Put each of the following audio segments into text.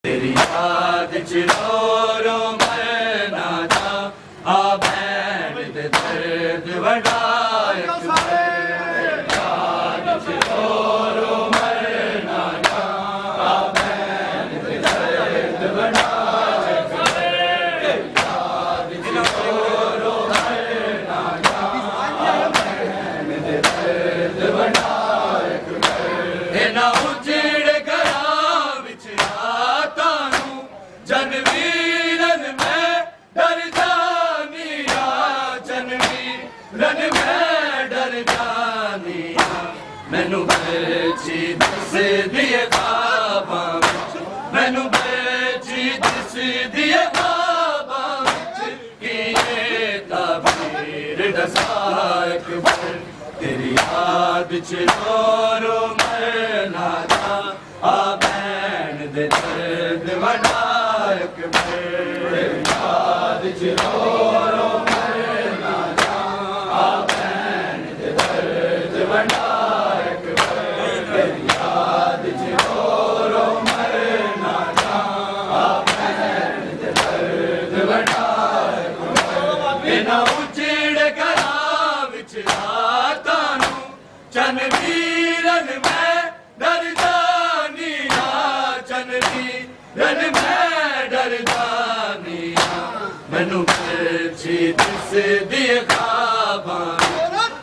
तेरी याद च रो रो मरना जा आ भैन दे दर्द वडाए याद च रो रो मरना जा आ भैन दे दर्द वडाए याद च रो रो मरना जा आ भैन दे दर्द वडाए ना उजड़ घरां विच जनवीरन में डर जानिया जनवीरन में डर जानिया मैनू बेची दिस दिए ख्वाबां विच मैनू बेची दिस दिए ख्वाबां विच किए ताबीर दसाक तेरी याद च रो रो मरना जा आ भैन दे दर्द वडाए याद च रो रो मरना जा आ भैन दे दर्द वडाए याद च रो रो मरना जा आ भैन दे दर्द वडाए ना उजड़ घरां विच रातां नूं चनवीरन में डर जानिया चनवीरन में डर जानिया मैनू बेची दिस दिए ख्वाबां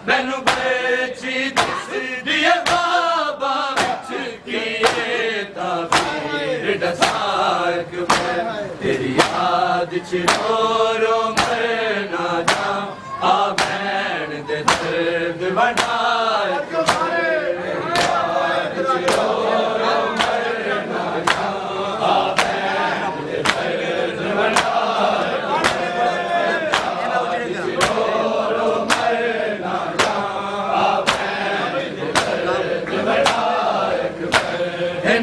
मैनू बेची दिस दिए ख्वाबां विच किए ताबीर दसाक तेरी याद च रो रो मरना जा आ भैन दे दर्द वडाए याद च रो रो मरना जा आ भैन दे दर्द वडाए याद च रो रो मरना जा आ भैन दे दर्द वडाए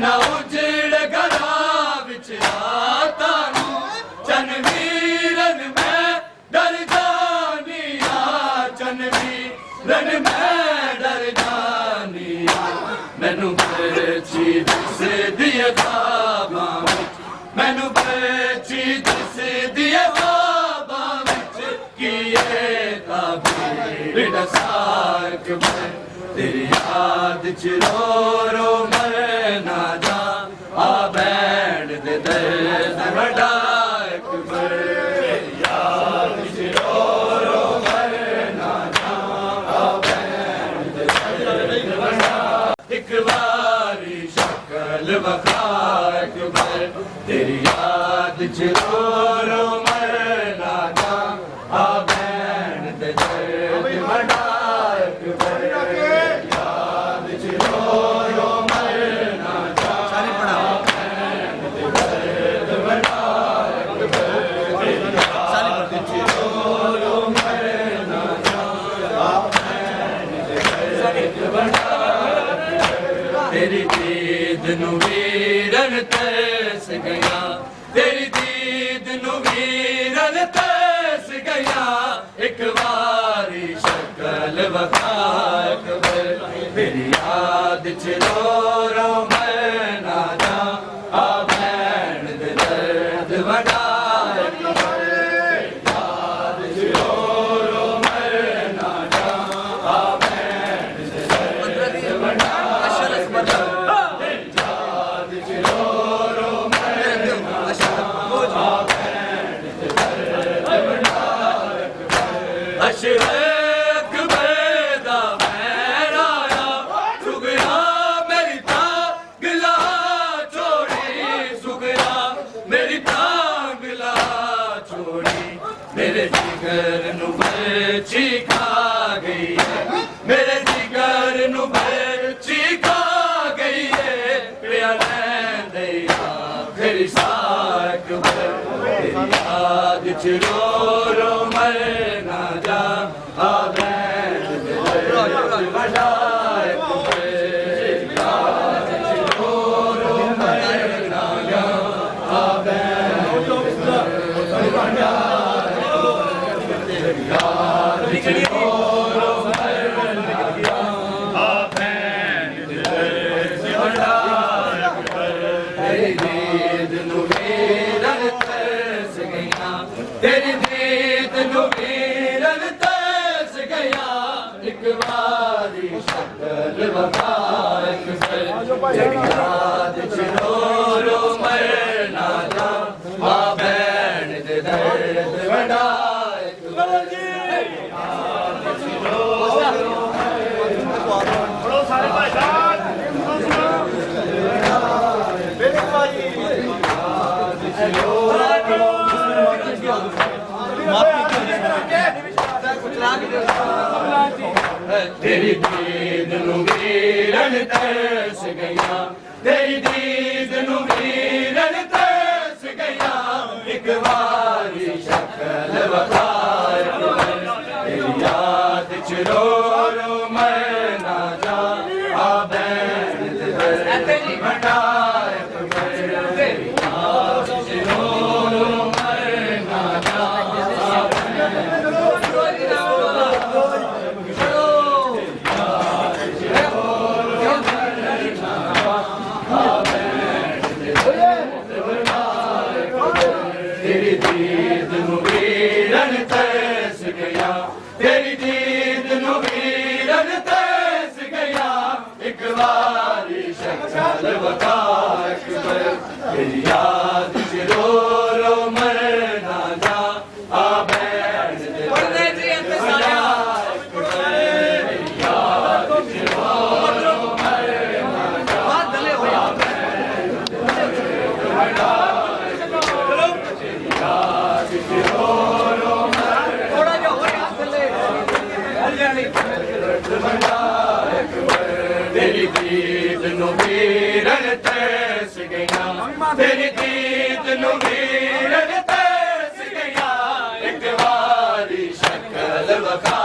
ना उजड़ घरां विच रातां नूं चनवीरन में डर जानिया चनवीरन में डर जानिया मैनू बेची दिस दिए ख्वाबां विच मैनू बेची दिस दिए ख्वाबां विच किए ताबीर दसाक तेरी याद च रो रो मरना जा आ भैन दे दर्द वडाए याद च रो रो मरना जा आ भैन दे दर्द वडाए एक बारी शक्ल वखा तेरी याद च रो रो मरना जा आ भैन दे दर्द वडाए याद च रो रो मरना जा आ भैन दे दर्द वडाए याद च रो रो मरना जा आ भैन दे दर्द वडाए तेरी दीद नू वीरन तरस गया तेरी दीद नू वीरन तरस गया एक बारी शक्ल वखा तेरी याद च रो रो मरना जा आ भैन दे दर्द वडाए याद च रो रो मरना जा आ भैन दे दर्द वडाए याद च रो रो मरना जा आ भैन दे दर्द वडाए अशरक बेदा मैं आया सुगरा मेरी तांगला छोड़ी सुगरा मेरी तांगला छोड़ी मेरे जिगर नू बर्ची खा गई है मेरे जिगर नू बर्ची खा गई है पिया लैंदे आखिरी साक तेरी याद च रो रो मरना जा आ भैन दे दर्द वडाए याद च रो रो मरना जा आ भैन दे दर्द वडाए याद च रो याद च रो मरना जा मां भैन दे दर्द वड़ा सारे भाईजान तेरी दीद नू वीरन तरस गया तेरी दीद नू वीरन तरस गया एक बारी शक्ल वखार तेरी याद च रो रो मरना जा आ बैन दे दर्द वड़ा तेरी याद च रो रो मरना जा आ तेरी दीद नू वीरन तरस गया तेरी दीद नू वीरन तरस गया एक बारी शक्ल वखा तेरी याद च रो रो मरना जा आ बैन दे पढ़ने जी इंतजार तेरी दीद नू वीरन तरस गया तेरी दीद नू वीरन तरस गया एक बारी शक्ल वखा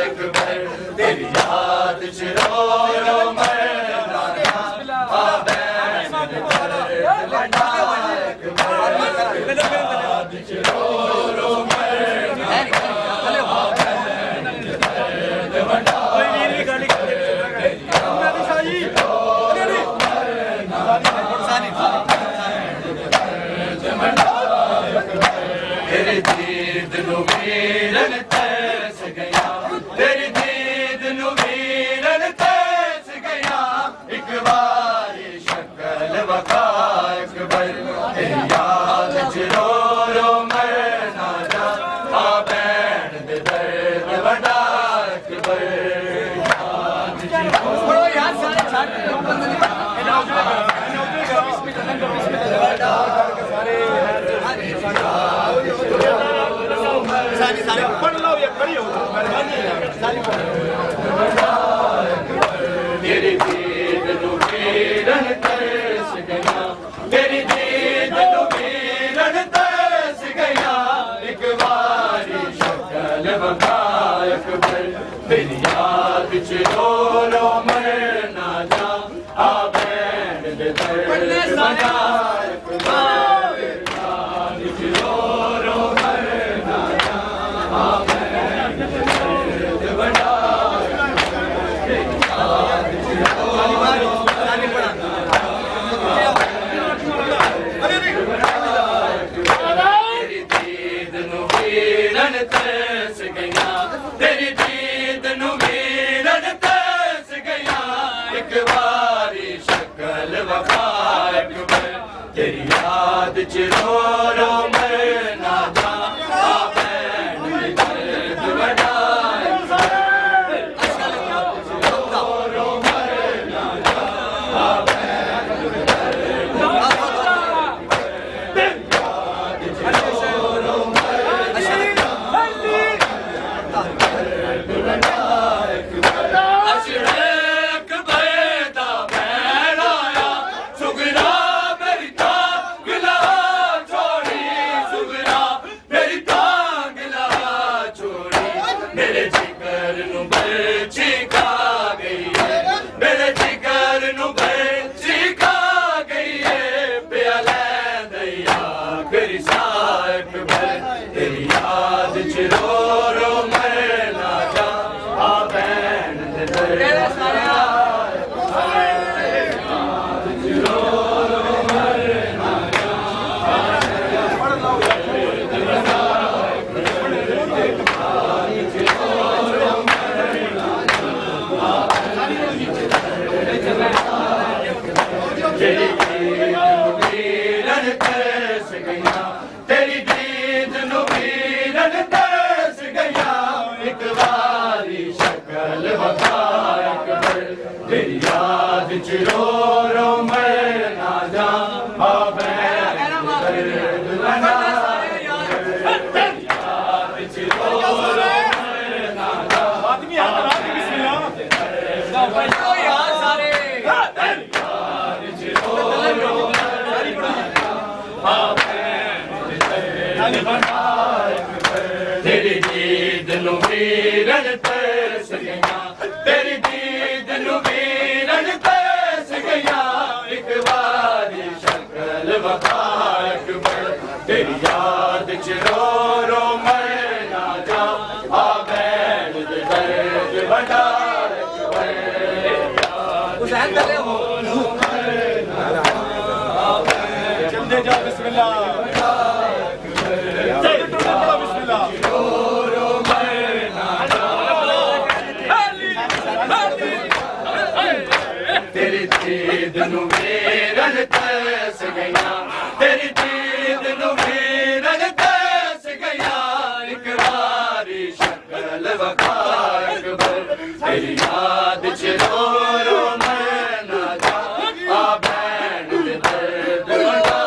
एक बार तेरी याद च रो रो मरना जा आ बैन दे दर्द वड़ा एक बार याद च रो रो मरना आ बैन दे दर्द वड़ा तेरी दीद नू वीरन तरस गया तेरी दीद नू वीरन तरस गया एक बारी शक्ल वखा एक बार तेरी याद च रो रो मरना जा आ बैन दे दर्द वड़ा एक बार याद च रो यार सारे सारे पढ़ लो या खड़ी हो तेरी दीद नू वीरन तरस गया तेरी दीद नू वीरन तरस गया एक बारी शक्ल वखा एक बार तेरी याद च रो रो मरना जा आ बैन दे दर्द वड़ा एक बार याद च रो रो मरना जा आ बैन दे दर्द वड़ा तेरी दीद नू वीरन तरस गया तेरी दीद नू वीरन तरस गया एक बारी शक्ल वखा एक बार तेरी याद च रो रो मरना जा आ बैन दे दर्द वड़ा एक बार याद च रो रो मरना जा आ बैन दे दर्द वड़ा अशरक बैदा बैन आया सुगरा मेरी टांग ला छोड़ी सुगरा मेरी टांग ला छोड़ी मेरे जिगर नू बर्छी खा गई है मेरे जिगर नू बर्छी खा गई है प्याला दैया फिर साक भर तेरी याद च रो रो मरना जा आ बैन दे दर्द तेरी दीद नूं वीरन तरस गया तेरी दीद नूं वीरन तरस गया एक बारी शक्ल वफा अकबर तेरी याद च रो रो मर ना जा आ बैठ दे दर्द बड़ा अकबर चलते जाओ बिस्मिल्लाह बिस्मिल्लाह तेरी दीद नूं वीरन तरस गया तेरी दीद नूं वीरन तरस गया एक बारी शक्ल वफा अकबर तेरी याद च रो रो मैं ना जा आ बैठ दे दर्द बड़ा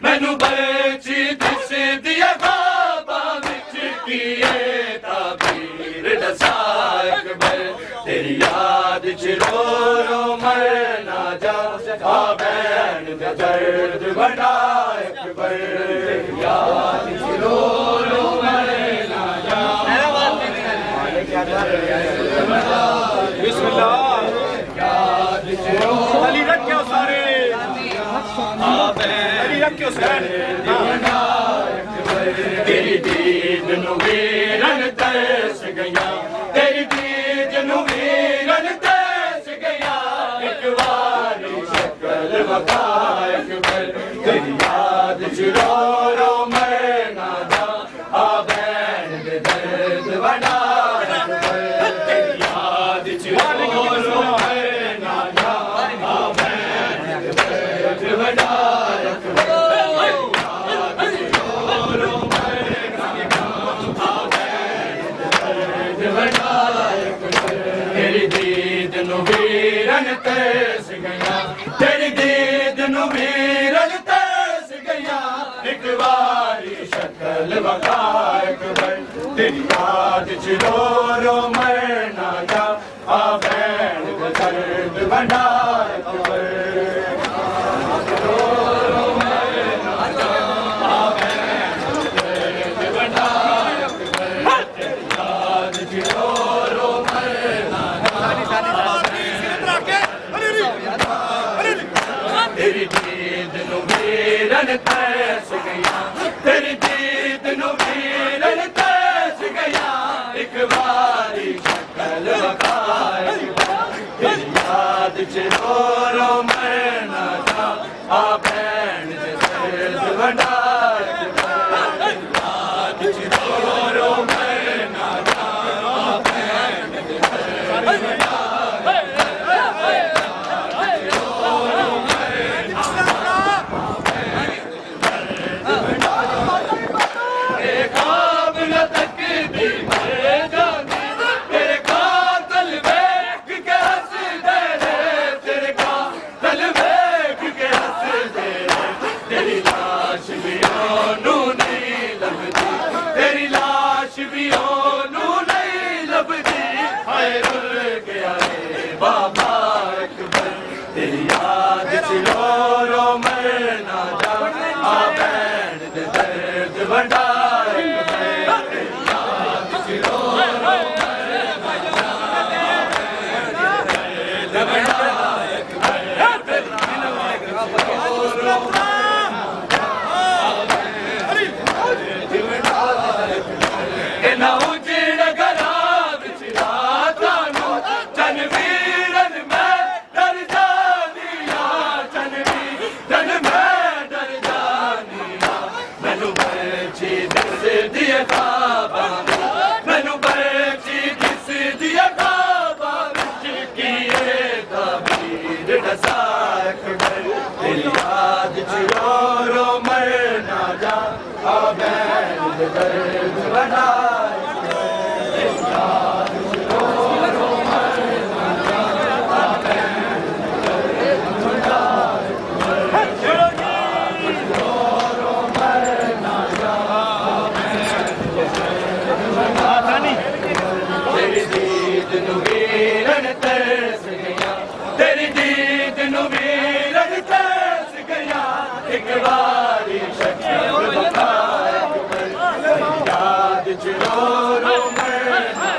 मैनू बची दिस दिया ख्वाबा विच किए ताबीर दसा अकबर तेरी याद च रो रो मर ना जा आ बैन दे दर्द बड़ा अकबर तेरी याद च रो रो मर ना जा बिस्मिल्लाह अली रखो सारे अली रखो सारे तेरी दीद नूं वीरन तरस गया तेरी दीद नूं वीरन तरस गया एक बारी शक्ल वफा अकबर तेरी याद च रो रो मर ना जा आ बैन दे दर्द बड़ा अकबर तेरी याद च रो रो मर ना जा आ बैन दे दर्द बड़ा तेरी दीद नूं वीरन तरस गया तेरी दीद नूं वीरन तरस गया एक बारी शक्ल वफा अकबर तेरी याद च रो रो मर ना जा आ बैन दे दर्द बड़ा अकबर तेरी दीद नूं वीरन तरस गया तेरी दीद नूं वीरन तरस गया एक बारी शक्ल वफा अकबर तेरी याद च रो रो मर ना जा आ बैन दे दर्द बड़ा अकबर तेरी याद च रो रो मर ना जा आ बैन दे दर्द बड़ा तेरी याद च रो रो मर ना जा आ बैन दे दर्द बड़ा अकबर तेरी याद च रो रो मर ना जा आ बैन दे दर्द बड़ा अकबर तेरी याद च रो रो इन्हां उजड़ घरां विच रातां नूं चन वीरन मैं डर जानिया चन वीरन मैं डर जानिया मैनू बची दिस दिया ख्वाबां मैनू बची याद च रो रो मरना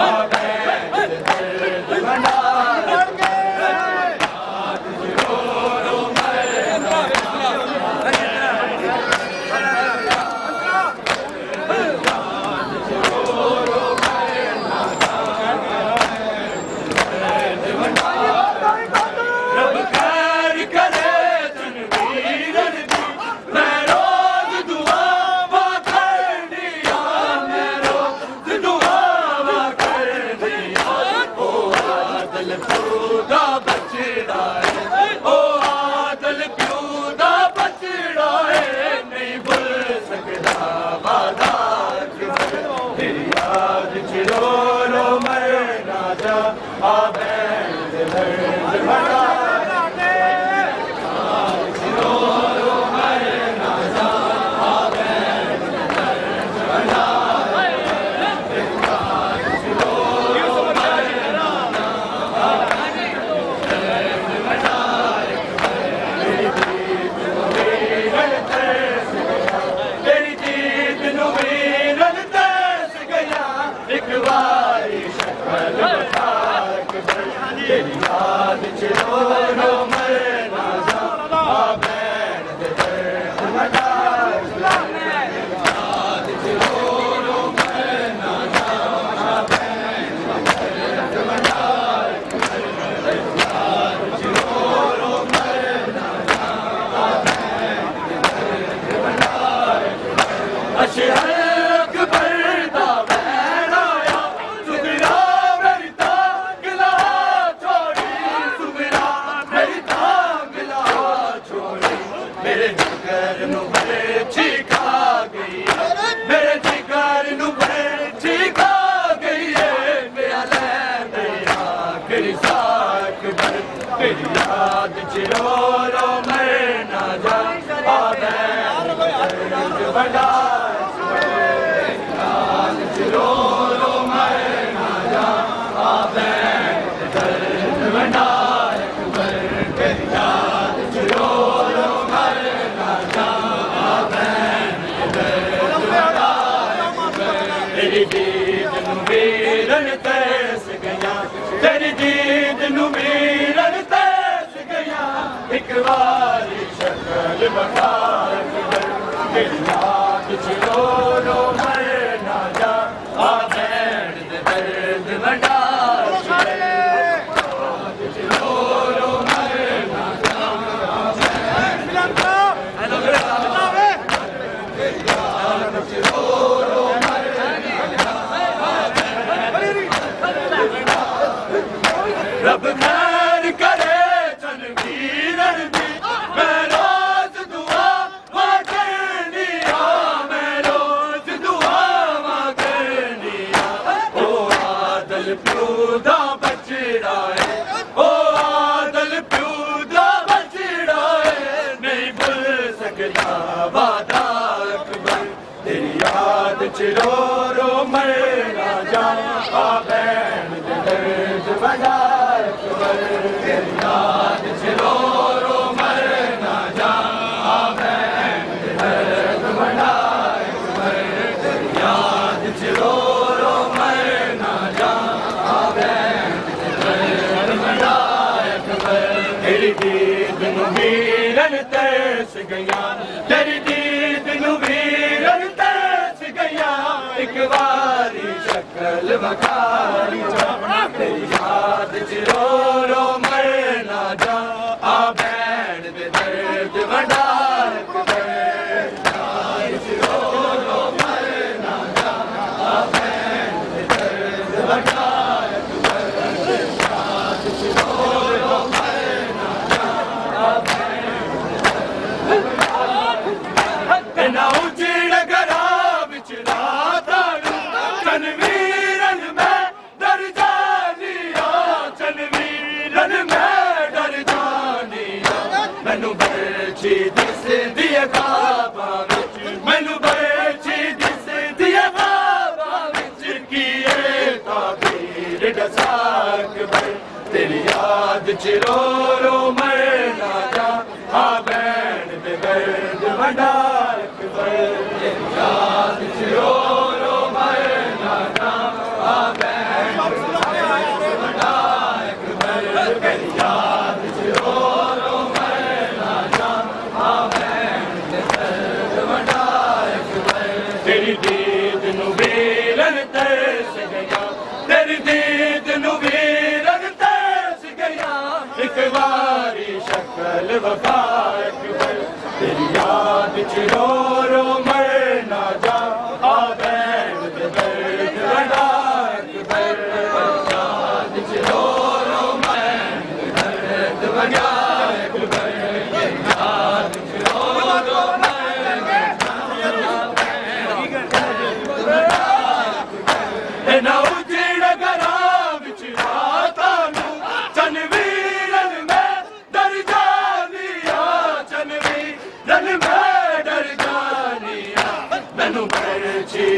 आ बैण दे दर्द भंडार तेरी दीद नू वीरन तरस गया तेरी दीद नू वीरन तरस गया एक बारी शक्ल बता तेरी याद च रो रो मर ना जा आ बैण दे दर्द भंडार रब खैर करे तनवीरन दी मैं रोज दुआ करनिया मैं रोज दुआ करनिया ओ आदल प्यू दा बचड़ा है ओ आदल प्यू दा बचड़ा है नहीं भूल सकता वादा अकबर तेरी याद च रो रो मर ना जा आ बैण दे दर्द भंडार तेरी याद च रो रो मर ना जा आ बैण दे दर्द भंडार तेरी याद च रो रो मर ना जा आ बैण दे दर्द भंडार तेरी दीद नू वीरन तरस गया तेरी दीद नू वीरन तरस गया एक बारी शक्ल बखारी तेरी याद च रो रो मर ना जा आ बैण दे दर्द भंडार याद च रो रो मर ना जा आ बैण दे दर्द भंडार याद च रो रो मर ना जा आ बैण ना उजड़ गरा विच रात तनवीरन में डर जानिया तनवीरन में डर जानिया मैनू बरछी दिस दिए ख्वाबां विच मैनू बरछी दिस दिए ख्वाबां विच कीए ताबीर दसा अकबर तेरी याद च रो रो मर ना जा आ बैण दे दर्द भंडार अकबर तेरी याद च रो रो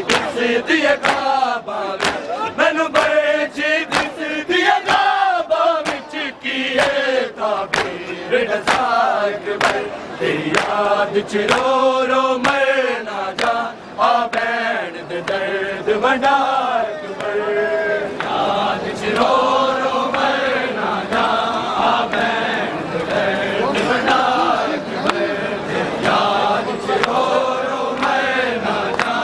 दिसदी है ख्वाबा विच मैनू बड़ी दिसदी है ख्वाबा विच की है ताबीर नज़ाक बल तेरी याद च रो रो मर ना जा आ भैन दे दर्द वंडार कबर याद च रो रो मर ना जा आ भैन दे दर्द वंडार कबर याद च रो रो मर ना जा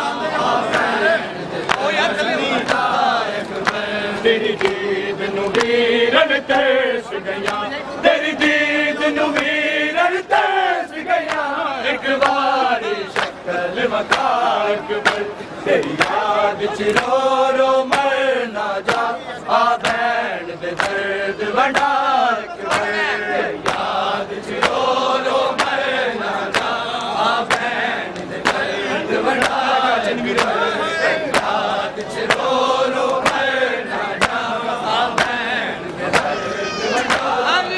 आ भैन दे दर्द वंडार कबर तेरी दीद नू वीरन तरस गया तेरी दीद नू वीरन तरस गया एक बारी शक्ल मकाक पर तेरी याद च रो रो मर ना जा आ भैन दे दर्द वंडार पर याद च रो रो मर ना जा आ भैन दे दर्द वंडार याद च रो रो मर ना जा आ भैन दे दर्द वंडार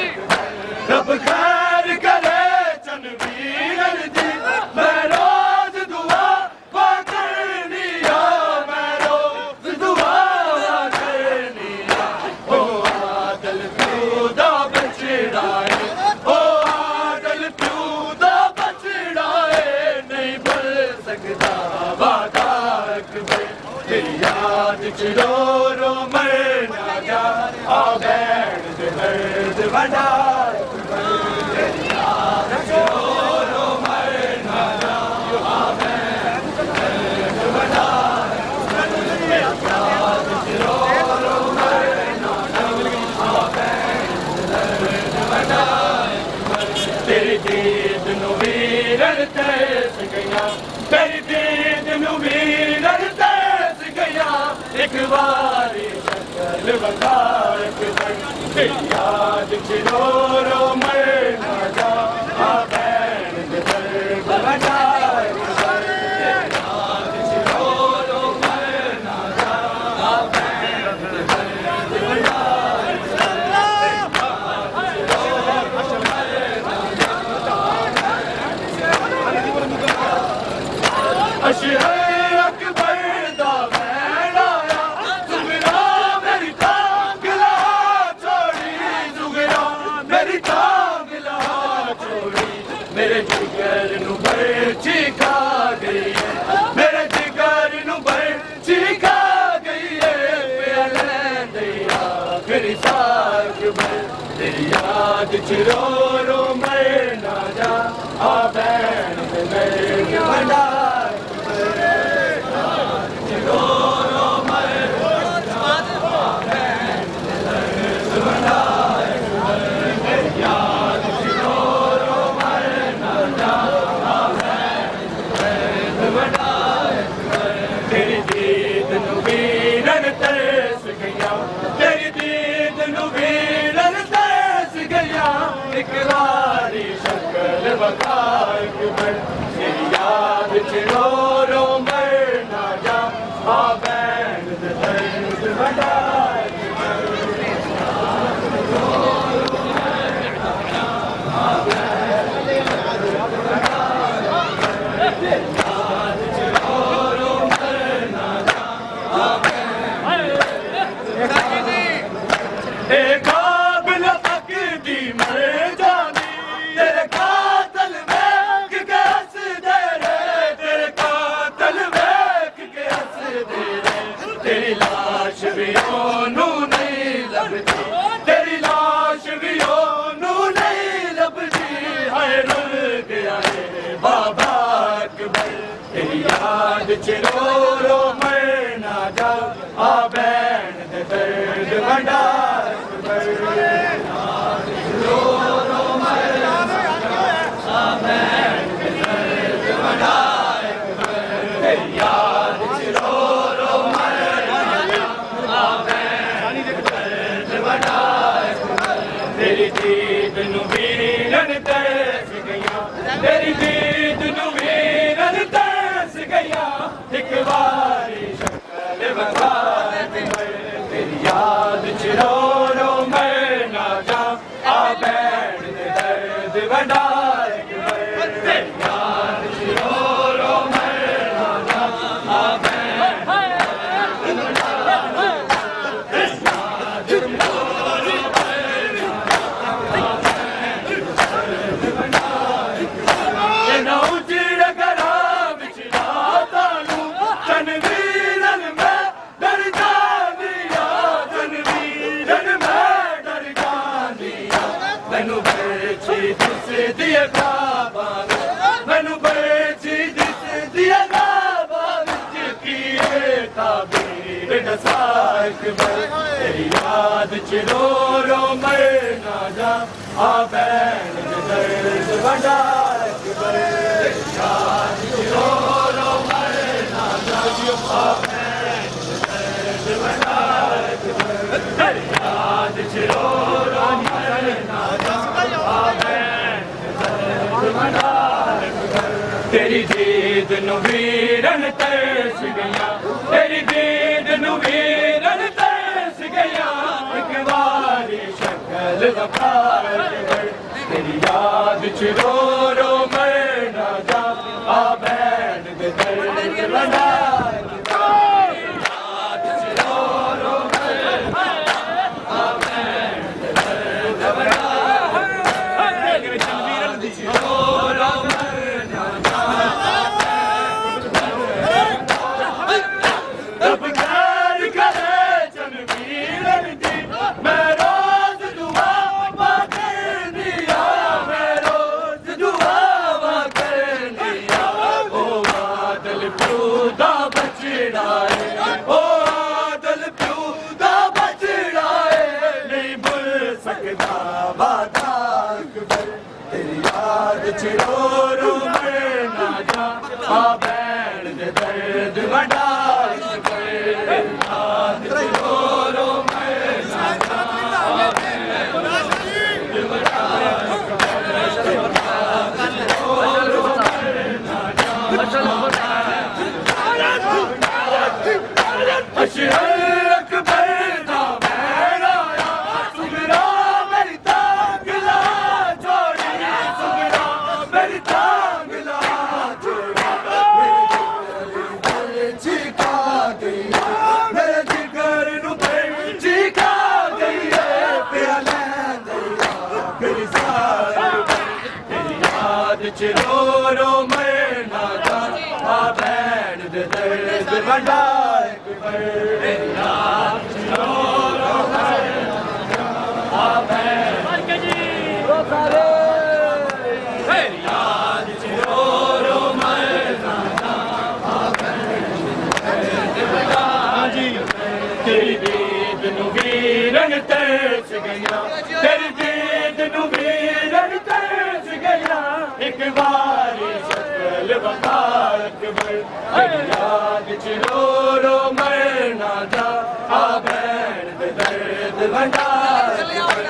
रब खैर करे चन वीरन दी मैं रोज दुआ करनी मैं रोज दुआ करनी ओ आदल तू दा बचड़ाए ओ आदल तू दा बचड़ाए नहीं भूल सकता वादा अकबर तेरी याद च रो रो मर ना जा आ भैन दे दर्द वंडार तेरी याद च रो रो मर ना जा आ भैन दे दर्द वंडार याद च रो रो मर ना जा आ भैन दे दर्द वंडार तेरी दीद नू वीरन तरस गया तेरी दीद नू वीरन तरस गया एक बारी शक्ल वंडार कबर तेरी याद च रो रो मर ना जा आ भैन दे दर्द वंडार कबर याद च रो रो मर ना जा आ भैन दे दर्द वंडार अशहर अकबर दा भैन आया जुगरा मेरी टांग लहा छोड़ी जुगरा मेरी टांग लहा छोड़ी मेरे जिगर नू बर्ची खा गई है मेरे जिगर नू बर्ची खा गई है दैया फिर साक बल तेरी याद च रो रो मर ना जा आ भैन दे दर्द वंडार तेरी दीद नू वीरन तरस गया तेरी दीद नू वीरन तरस गया एक बारी शक्ल वकार कबर तेरी याद च रो रो मर ना जा आ भैन दे दर्द वंडार एक काबिल तक दी मर जानी तेरे कातल वेख के हंस दे रे तेरे कातल वेख के हंस दे रे तेरी लाश भी ओनू नहीं लभदी तेरी लाश भी ओनू नहीं लभदी हाय रुल गया है बाबा अकबर तेरी याद च रो रो मर ना जा आ भैन दे दर्द वंडार तेरी दीद नू वीरन तरस गया तेरी दीद नू वीरन तरस गया एक बारी शक्ल वकार तेरी याद च रो रो मर ना जा आ भैन दे दर्द वंडार तेरी याद च रो रो मर ना जा आ भैन ताबीर दसा अकबर तेरी याद च रो रो मर ना जा आ भैन दे दर्द वंडा अकबर तेरी याद च रो रो मर ना जा आ भैन दे दर्द वंडा अकबर तेरी याद च रो रो मर ना जा आ भैन दे दर्द वंडा अकबर तेरी दीद नू वीरन तरस गया तेरी दीद नू वीरन तरस गया एक बारी शक्ल वखा अकबर तेरी याद च रो रो मर ना जा आ भैन दे दर्द वंडा याद च रो रो मर ना जा आ भैन दे दर्द वंडा रो रो मर ना जा रब खैर करे जनवीरन दी मैं रोज दुआवा करनिया मैं रोज दुआवा करनिया ओ आदल प्यू दा बचड़ा है ओ आदल प्यू दा बचड़ा है नहीं भुल सकदा वादा अकबर तेरी याद च रो रो मर ना जा आ भैन दे दर्द वंडा अशहर अकबर दा भैन आया सुगरा मेरी तांगला छोड़ी सुगरा मेरी तांगला छोड़ी मेरे चीखा गई मेरे जिगर नू चीखा गई है तेरा लैन मेरी सारी तेरी याद च रो रो मर ना जा आ भैन दे दर्द वंडा अकबर तेरी याद च रो रो मर ना जा आ भैन तेरी याद च रो रो मर ना जा आ भैन तेरी दीद नू वीरन तरस गया तेरी दीद नू वीरन तरस गया एक बारी शक्ल वखा अकबर तेरी याद च रो रो मर ना जा आ भैन दे दर्द वंडा अकबर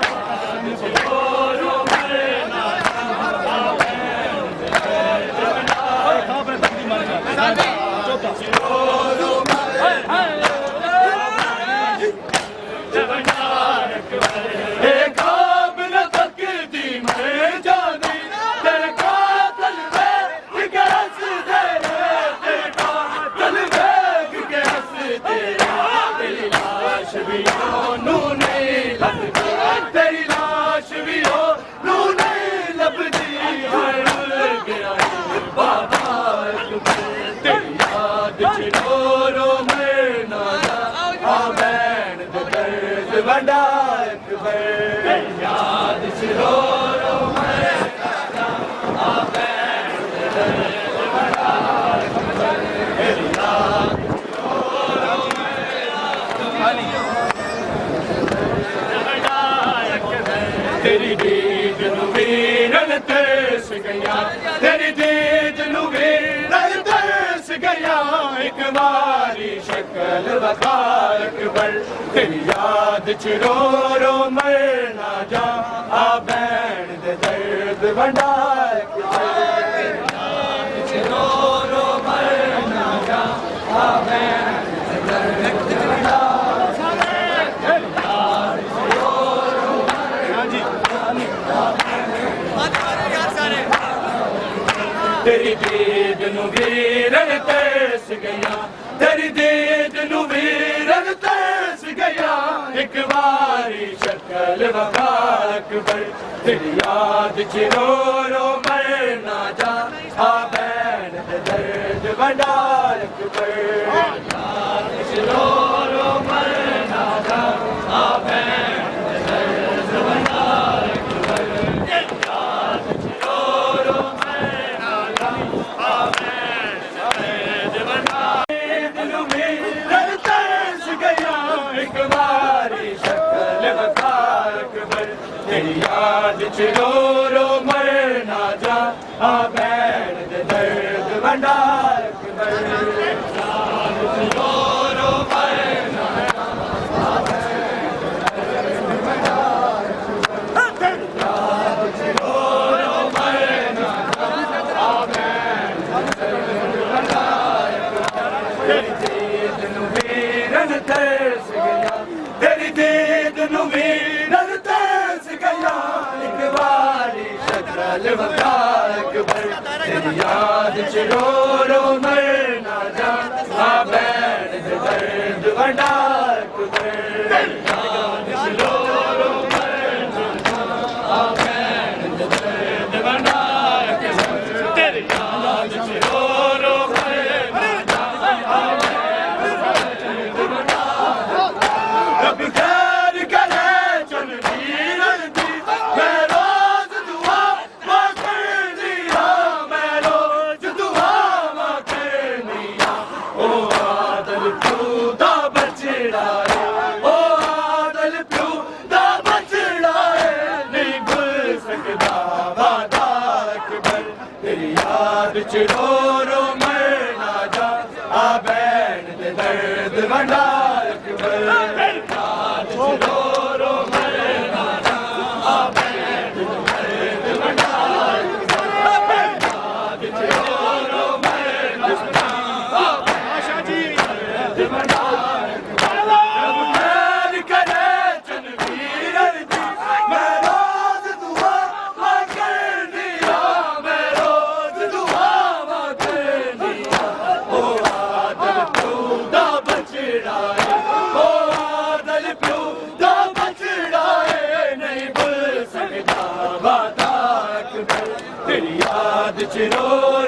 याद च रो रो मर ना जा आ भैन दे दर्द वंडा तेरी लाश भी हो नू नहीं लभदी गया बाबा अकबर तेरी याद च रो रो मर ना जा आ भैन दे दर्द वंडा अकबर तेरी याद च रो रो मर ना जा आ भैन दे दर्द वंडा अकबर तेरी याद च रो रो मर ना जा तेरी दीद नू वीरन तरस गया तेरी दीद नू वीरन तरस गया एक बारी शक्ल वखा अकबर तेरी याद च रो रो मर ना जा आ भैन दे दर्द वंडा अकबर तेरी याद च रो रो मर ना जा आ भैन दे दर्द वंडा तेरी दीद नू वीरन तरस गया तेरी दीद नू वीरन तरस गया एक बारी शक्ल वखा अकबर तेरी याद च रो रो मर ना जा आ भैन दे दर्द वंडा अकबर याद च रो रो मर ना जा आ भैन दे दर्द वंडा अकबर याद च रो रो मर ना जा आ भैन दे दर्द वंडा ਚ ਰੋ ਰੋ ਮਰ ਨਾ ਜਾ ਆ ਭੈਣ ਦੇ ਦਰਦ ਵੰਡਾ तेरी दीद नू वीरन तरस गया एक बारी शक्ल वफा अकबर तेरी याद च रो रो मर ना जा आ भैन दे दर्द वंडा अकबर तेरी याद च रो रो मर ना जा आ भैन दे दर्द वंडा अकबर तेरी याद च रो रो मर ना जा आ रब खैर करे चल वीरन दी मैं रोज दुआ मां करनी हां मैं रोज दुआ मां करनी हां ओ आदल प्यू दा बचड़ा है ओ आदल प्यू दा बचड़ा है नहीं भूल सकदा वादा अकबर तेरी याद च रो रो मर ना जा आ भैन दे दर्द वंडा अकबर तेरी याद च रो